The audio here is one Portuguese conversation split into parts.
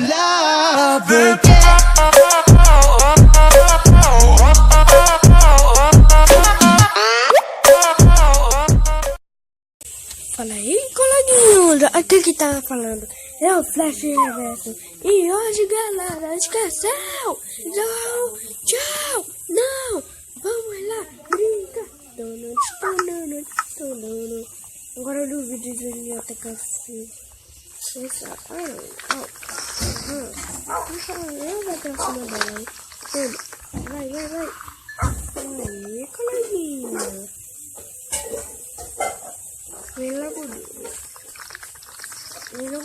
love. Fala aí, coleguinhos, aqui que tava falando é o Flash Reverso. E hoje, galera, esqueceu? Não, tchau, não, vamos lá, brinca. Agora eu duvido de biblioteca assim. Eu vou pra cima dela. Vai. Aí, coleguinha. Vem logo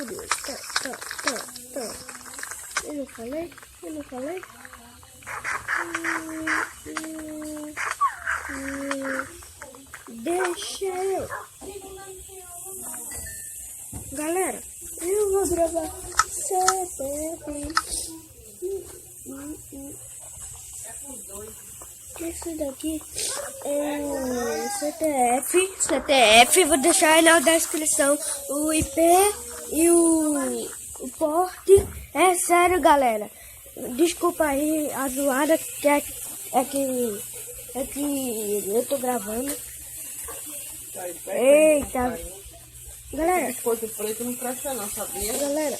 dele. Tá. Eu não falei? Deixa eu. Galera, eu vou gravar CTF. Esse daqui é CTF, vou deixar aí na descrição o IP e o porte. É sério, galera. Desculpa aí a zoada que é que eu tô gravando. Eita. Galera. Biscoito preto não presta não, sabia? Galera.